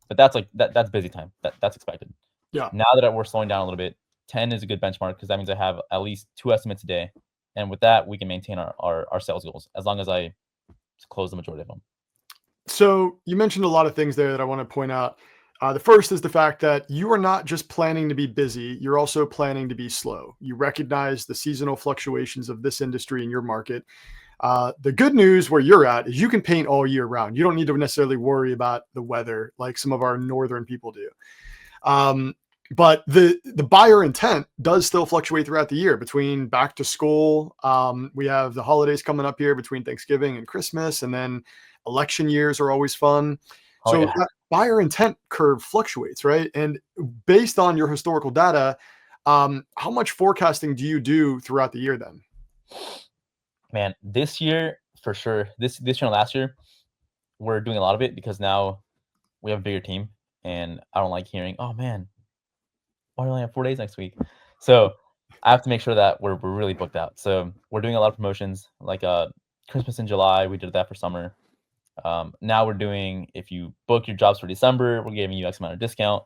But that's like that's busy time. That's expected. Yeah. Now that we're slowing down a little bit, 10 is a good benchmark because that means I have at least 2 estimates a day. And with that, we can maintain our sales goals as long as I close the majority of them. So you mentioned a lot of things there that I want to point out. The first is the fact that you are not just planning to be busy, you're also planning to be slow. You recognize the seasonal fluctuations of this industry in your market. The good news where you're at is you can paint all year round. You don't need to necessarily worry about the weather like some of our northern people do. But the buyer intent does still fluctuate throughout the year between back to school. We have the holidays coming up here between Thanksgiving and Christmas, and then election years are always fun. Oh, So yeah. that buyer intent curve fluctuates, right? And based on your historical data, how much forecasting do you do throughout the year then? Man, this year for sure. This year and last year, we're doing a lot of it because now we have a bigger team, and I don't like hearing, "Oh man, why do we only have 4 days next week?" So I have to make sure that we're really booked out. So we're doing a lot of promotions, like Christmas in July. We did that for summer. Now we're doing, if you book your jobs for December, we're giving you X amount of discount.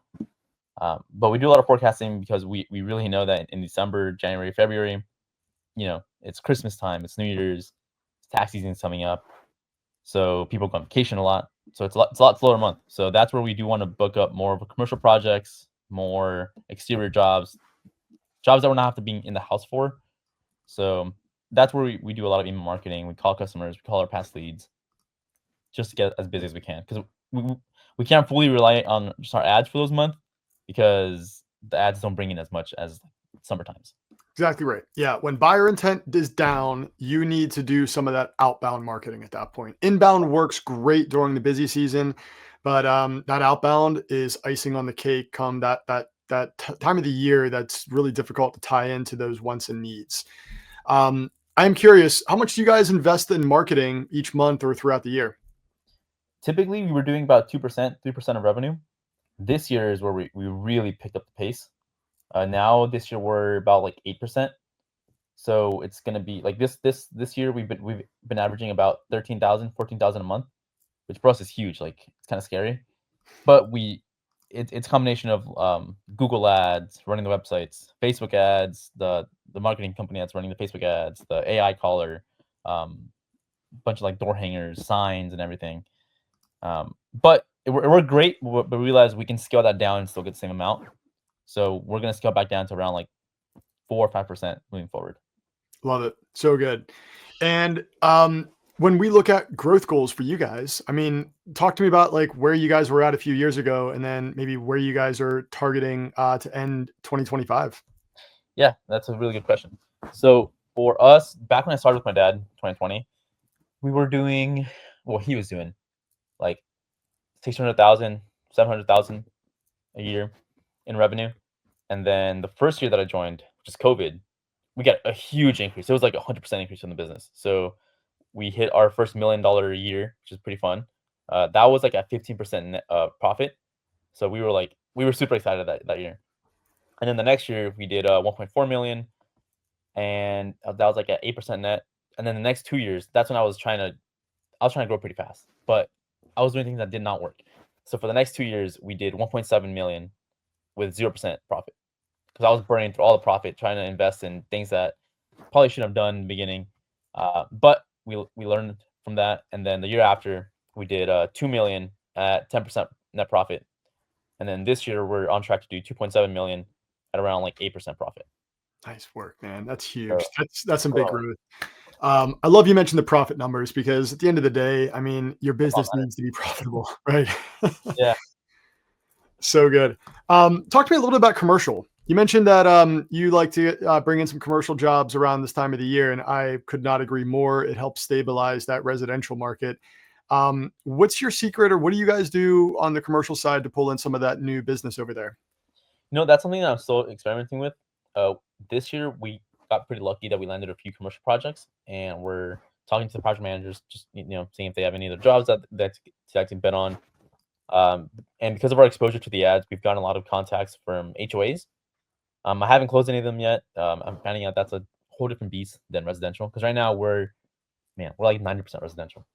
But we do a lot of forecasting because we really know that in December, January, February, it's Christmas time, it's New Year's, tax season's coming up. So people go on vacation a lot. So it's a lot slower month. So that's where we do want to book up more of a commercial projects, more exterior jobs that we're not have to be in the house for. So that's where we do a lot of email marketing. We call customers, we call our past leads, just to get as busy as we can because we can't fully rely on just our ads for those months because the ads don't bring in as much as summer times. Exactly right. Yeah. When buyer intent is down, you need to do some of that outbound marketing at that point. Inbound works great during the busy season, but that outbound is icing on the cake come that time of the year that's really difficult to tie into those wants and needs. I'm curious, how much do you guys invest in marketing each month or throughout the year? Typically, we were doing about 2%, 3% of revenue. This year is where we really picked up the pace. Now this year we're about like 8%. So it's gonna be like this year we've been averaging about 13,000, 14,000 a month, which for us is huge. Like it's kind of scary, but it's a combination of Google ads, running the websites, Facebook ads, the marketing company that's running the Facebook ads, the AI caller, bunch of like door hangers, signs, and everything. But it worked great, but we realized we can scale that down and still get the same amount. So we're gonna scale back down to around like 4 or 5% moving forward. Love it. So good. And when we look at growth goals for you guys, I mean, talk to me about like where you guys were at a few years ago and then maybe where you guys are targeting to end 2025. Yeah, that's a really good question. So for us, back when I started with my dad, 2020, we were doing he was doing like 600,000, 700,000 a year in revenue. And then the first year that I joined, which is COVID, we got a huge increase. It was like 100% increase in the business. So we hit our first $1 million a year, which is pretty fun. That was like a 15% net, profit. So we were super excited that year. And then the next year we did 1.4 million, and that was like at 8% net. And then the next 2 years, that's when I was trying to grow pretty fast, but I was doing things that did not work. So for the next 2 years, we did 1.7 million with 0% profit because I was burning through all the profit trying to invest in things that probably shouldn't have done in the beginning. But we learned from that, and then the year after we did 2 million at 10% net profit, and then this year we're on track to do 2.7 million at around like 8% profit. Nice work, man. That's huge. So That's some big growing. growth. I love you mentioned the profit numbers because at the end of the day, I mean, your That's all business that needs to be profitable, right? matters. Yeah. So good. Talk to me a little bit about commercial. You mentioned that you like to bring in some commercial jobs around this time of the year, and I could not agree more. It helps stabilize that residential market. What's your secret, or what do you guys do on the commercial side to pull in some of that new business over there? That's something that I'm still experimenting with. Uh, this year we got pretty lucky that we landed a few commercial projects, and we're talking to the project managers, just seeing if they have any other jobs that I can bet on. And because of our exposure to the ads, we've gotten a lot of contacts from HOAs. I haven't closed any of them yet. I'm finding out that's a whole different beast than residential because right now we're like 90% residential.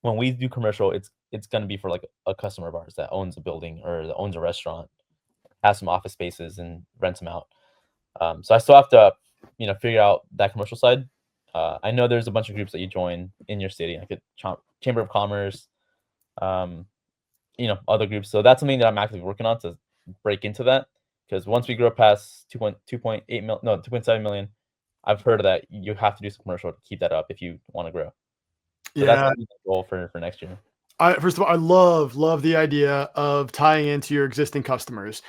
When we do commercial, it's gonna be for like a customer of ours that owns a building or that owns a restaurant, has some office spaces and rents them out. So I still have to, figure out that commercial side. I know there's a bunch of groups that you join in your city, like a Chamber of Commerce, um, other groups. So that's something that I'm actively working on to break into that. Because once we grow past 2.8 mil, no, 2.7 million, I've heard that you have to do some commercial to keep that up if you want to grow. So that's Yeah, gonna be the goal for next year. first of all, I love the idea of tying into your existing customers.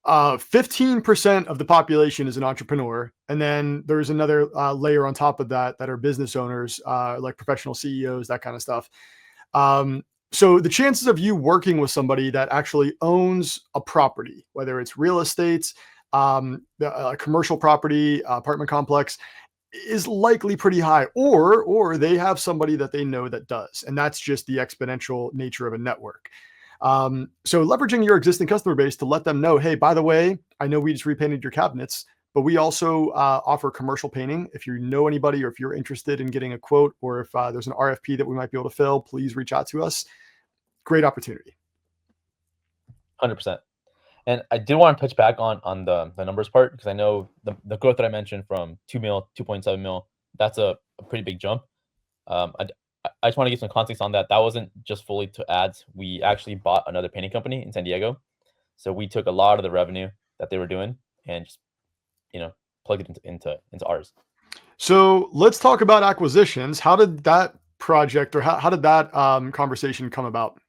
15% of the population is an entrepreneur, and then there's another layer on top of that that are business owners, like professional CEOs, that kind of stuff. Um, so the chances of you working with somebody that actually owns a property, whether it's real estate, a commercial property, apartment complex, is likely pretty high, or they have somebody that they know that does, and that's just the exponential nature of a network. So leveraging your existing customer base to let them know, hey, by the way, I know we just repainted your cabinets, but we also offer commercial painting. If you know anybody, or if you're interested in getting a quote, or if there's an RFP that we might be able to fill, please reach out to us. Great opportunity. 100%. And I did want to touch back on the numbers part because I know the growth that I mentioned from 2 mil, 2.7 mil, that's a pretty big jump. Um, I, I just want to give some context on that. That wasn't just fully to ads. We actually bought another painting company in San Diego. So we took a lot of the revenue that they were doing and just, you know, plugged it into ours. So let's talk about acquisitions. How did that project, or how did that conversation come about?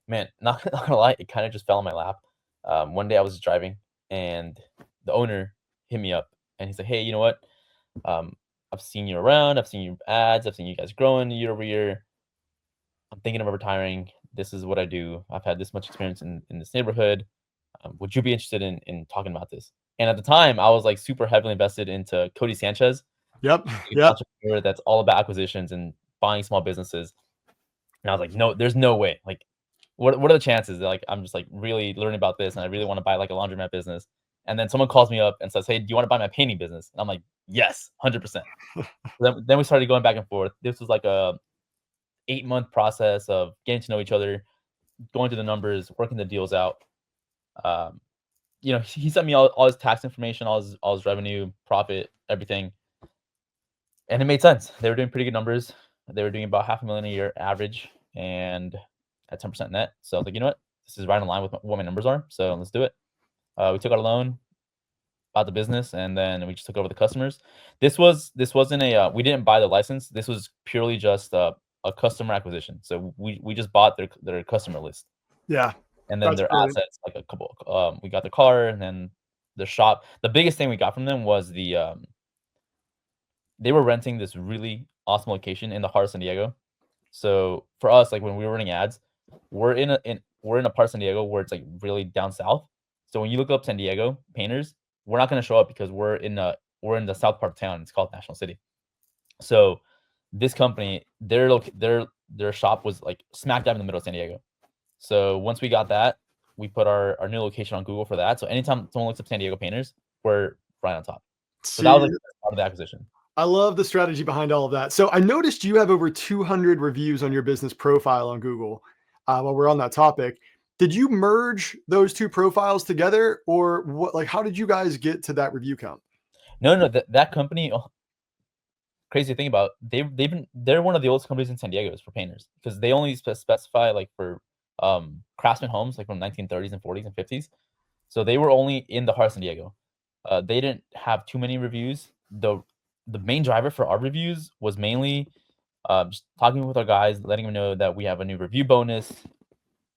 Man, not, not gonna lie, it kind of just fell in my lap. One day I was driving and the owner hit me up and he's like, "Hey, you know what? Um, I've seen you around. I've seen your ads. I've seen you guys growing year over year. I'm thinking of retiring. This is what I do. I've had this much experience in this neighborhood. Would you be interested in talking about this?" And at the time, I was like super heavily invested into Cody Sanchez, Yep. an Yep. entrepreneur that's all about acquisitions and buying small businesses. And I was like, no, there's no way. Like, what are the chances that like I'm just like really learning about this and I really want to buy like a laundromat business. And then someone calls me up and says, "Hey, do you want to buy my painting business?" And I'm like, yes, 100%. Then we started going back and forth. This was like a 8-month process of getting to know each other, going through the numbers, working the deals out. Um, he sent me all his tax information, all his revenue, profit, everything, and it made sense. They were doing pretty good numbers. They were doing about 500,000 a year average, and at 10% net. So I was like, you know what, this is right in line with what my numbers are. So let's do it. We took out a loan, bought the business, and then we just took over the customers. This wasn't a we didn't buy the license. This was purely just a customer acquisition. So we just bought their customer list Yeah. and then That's their brilliant. assets, like a couple. We got the car and then the shop. The biggest thing we got from them was they were renting this really awesome location in the heart of San Diego. So for us, like when we were running ads, we're in a part of San Diego where it's like really down south. So when you look up San Diego painters, we're not gonna show up because we're in the south part of town. It's called National City. So this company, their shop was like smack dab in the middle of San Diego. So once we got that, we put our new location on Google for that. So anytime someone looks up San Diego painters, we're right on top. So that was like See, part of the acquisition. I love the strategy behind all of that. So I noticed you have over 200 reviews on your business profile on Google. While we're on that topic, did you merge those two profiles together, or what? Like, how did you guys get to that review count? No, that company. Oh, crazy thing about they're one of the oldest companies in San Diego for painters because they only specify like for craftsman homes like from 1930s and 40s and 50s. So they were only in the heart of San Diego. They didn't have too many reviews. The main driver for our reviews was mainly just talking with our guys, letting them know that we have a new review bonus.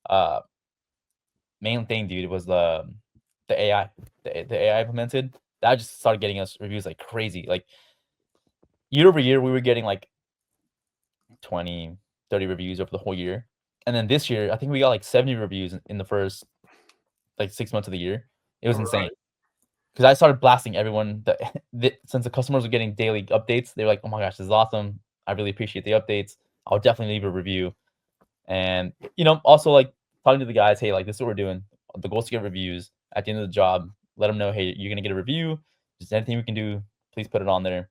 Uh, Main thing, dude, was the AI. the AI implemented, that just started getting us reviews like crazy. Like year over year, we were getting like 20, 30 reviews over the whole year. And then this year, I think we got like 70 reviews in the first like 6 months of the year. It was insane. Because I started blasting everyone that since the customers were getting daily updates, they were like, "Oh my gosh, this is awesome. I really appreciate the updates. I'll definitely leave a review." And also like talking to the guys, hey, like this is what we're doing. The goal is to get reviews at the end of the job. Let them know, hey, you're gonna get a review. Just anything we can do, please put it on there.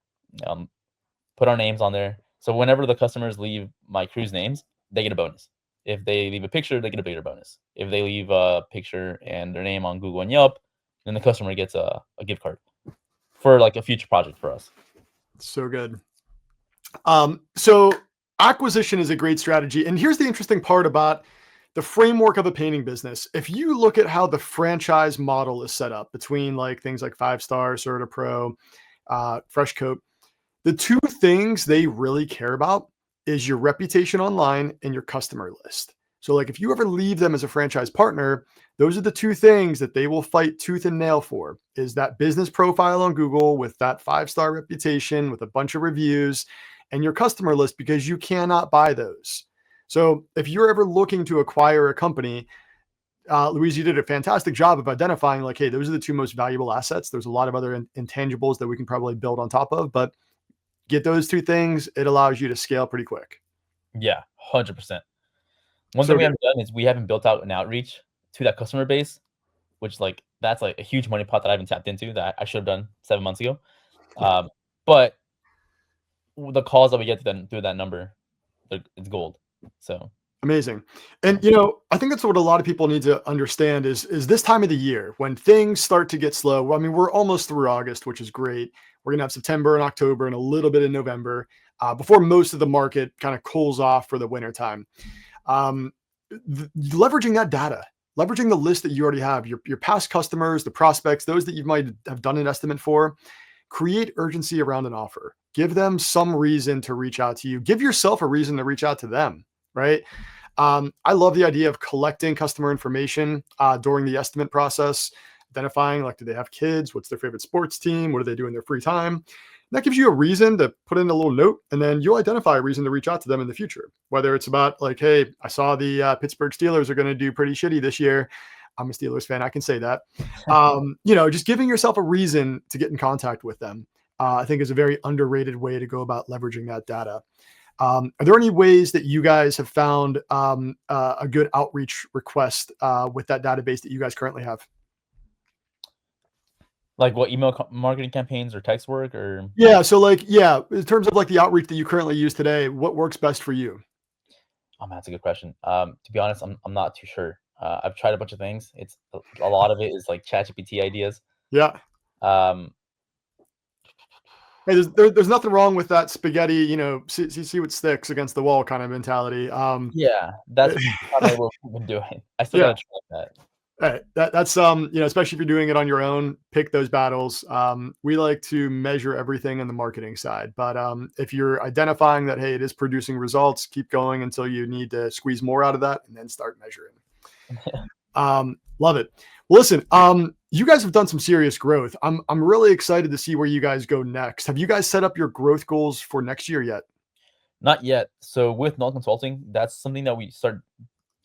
Put our names on there. So whenever the customers leave my crew's names, they get a bonus. If they leave a picture, they get a bigger bonus. If they leave a picture and their name on Google and Yelp, then the customer gets a gift card for like a future project for us. So good. So acquisition is a great strategy. And here's the interesting part about the framework of a painting business. If you look at how the franchise model is set up between like things like 5-Star, CertaPro, Freshcoat, the two things they really care about is your reputation online and your customer list. So like if you ever leave them as a franchise partner, those are the two things that they will fight tooth and nail for, is that business profile on Google with that 5-star reputation, with a bunch of reviews, and your customer list, because you cannot buy those. So if you're ever looking to acquire a company, Louise, you did a fantastic job of identifying like, hey, those are the two most valuable assets. There's a lot of other intangibles that we can probably build on top of, but get those two things, it allows you to scale pretty quick. Yeah, 100%. One thing we haven't done is we haven't built out an outreach to that customer base, which like that's like a huge money pot that I haven't tapped into that I should have done 7 months ago. But the calls that we get through that number, it's gold. So amazing. And I think that's what a lot of people need to understand is this time of the year when things start to get slow. I mean, we're almost through August, which is great. We're gonna have September and October and a little bit in November before most of the market kind of cools off for the winter time. Leveraging that data, leveraging the list that you already have, your past customers, the prospects, those that you might have done an estimate for, create urgency around an offer. Give them some reason to reach out to you. Give yourself a reason to reach out to them, right? I love the idea of collecting customer information during the estimate process, identifying like, do they have kids? What's their favorite sports team? What do they do in their free time? And that gives you a reason to put in a little note, and then you'll identify a reason to reach out to them in the future. Whether it's about like, hey, I saw the Pittsburgh Steelers are going to do pretty shitty this year. I'm a Steelers fan. I can say that. Just giving yourself a reason to get in contact with them, I think is a very underrated way to go about leveraging that data. Are there any ways that you guys have found a good outreach request with that database that you guys currently have? Like what email marketing campaigns or text work or? Yeah. So like, in terms of like the outreach that you currently use today, what works best for you? Oh man, that's a good question. To be honest, I'm not too sure. I've tried a bunch of things. It's a lot of it is like ChatGPT ideas. Yeah. Hey, there's nothing wrong with that spaghetti, see what sticks against the wall kind of mentality. Yeah, that's kind of what we've been doing. I still gotta try that. Right. That's especially if you're doing it on your own, pick those battles. We like to measure everything in the marketing side, but if you're identifying that, hey, it is producing results, keep going until you need to squeeze more out of that, and then start measuring. Love it. Well, listen, you guys have done some serious growth. I'm really excited to see where you guys go next. Have you guys set up your growth goals for next year yet? Not yet. So with Null Consulting, that's something that we start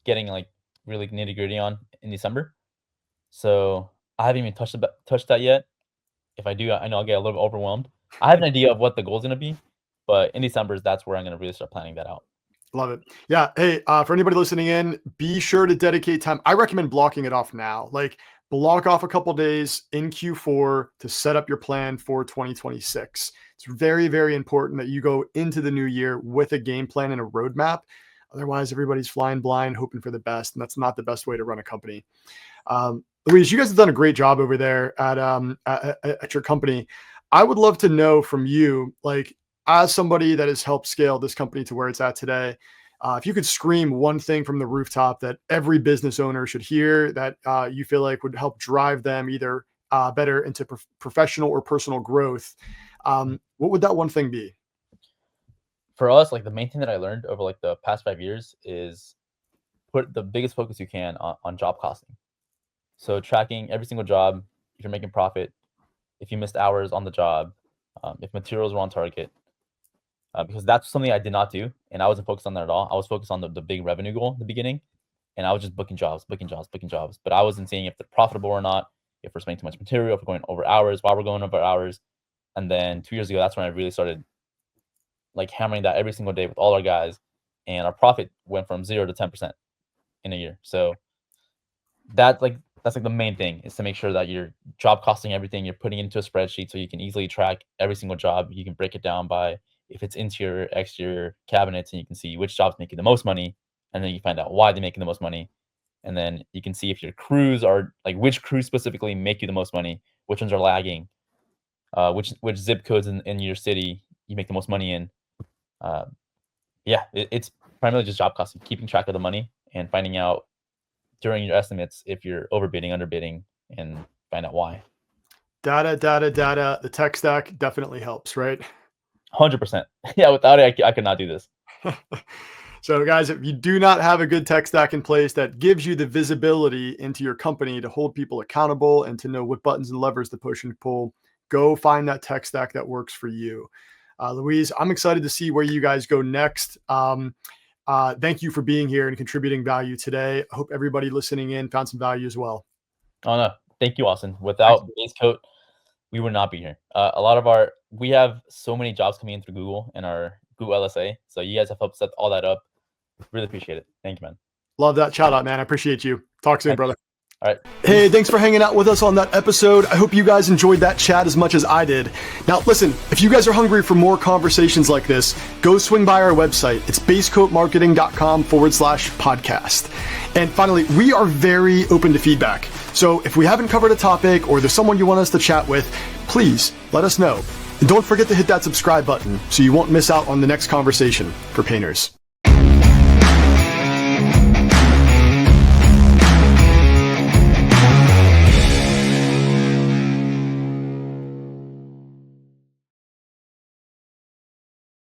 getting like really nitty gritty on in December. So I haven't even touched that yet. If I do, I know I'll get a little bit overwhelmed. I have an idea of what the goal is going to be, but in December, that's where I'm going to really start planning that out. Love it. Yeah. Hey, for anybody listening in, be sure to dedicate time. I recommend blocking it off now. Like block off a couple days in Q4 to set up your plan for 2026. It's very, very important that you go into the new year with a game plan and a roadmap. Otherwise, everybody's flying blind, hoping for the best, and that's not the best way to run a company. Louise, you guys have done a great job over there at your company. I would love to know from you, like, as somebody that has helped scale this company to where it's at today, if you could scream one thing from the rooftop that every business owner should hear that you feel like would help drive them either better into professional or personal growth, what would that one thing be? For us, like the main thing that I learned over like the past 5 years is put the biggest focus you can on job costing. So tracking every single job, if you're making profit, if you missed hours on the job, if materials were on target, because that's something I did not do, and I wasn't focused on that at all. I was focused on the big revenue goal in the beginning, and I was just booking jobs. But I wasn't seeing if they're profitable or not, if we're spending too much material, if we're going over hours, why we're going over hours. And then 2 years ago, that's when I really started like hammering that every single day with all our guys, and our profit went from 0 to 10% in a year. So that's like the main thing, is to make sure that you're job costing everything, you're putting it into a spreadsheet so you can easily track every single job. You can break it down by if it's interior, exterior, cabinets, and you can see which job's making the most money, and then you find out why they're making the most money. And then you can see if your crews are like, which crews specifically make you the most money, which ones are lagging, which zip codes in your city you make the most money in. It's primarily just job costing, keeping track of the money and finding out during your estimates if you're overbidding, underbidding, and find out why. Data. The tech stack definitely helps, right? 100%. Yeah, without it, I could not do this. So guys, if you do not have a good tech stack in place that gives you the visibility into your company to hold people accountable and to know what buttons and levers to push and pull, go find that tech stack that works for you. Louise, I'm excited to see where you guys go next. Thank you for being here and contributing value today. I hope everybody listening in found some value as well. Oh no, thank you, Austin. Without BaseCoat, we would not be here. We have so many jobs coming in through Google and our Google LSA. So you guys have helped set all that up. Really appreciate it. Thank you, man. Love that shout out, man. I appreciate you. Talk soon, brother. All right. Hey, thanks for hanging out with us on that episode. I hope you guys enjoyed that chat as much as I did. Now, listen, if you guys are hungry for more conversations like this, go swing by our website. It's basecoatmarketing.com/podcast. And finally, we are very open to feedback. So if we haven't covered a topic or there's someone you want us to chat with, please let us know. And don't forget to hit that subscribe button so you won't miss out on the next conversation for painters.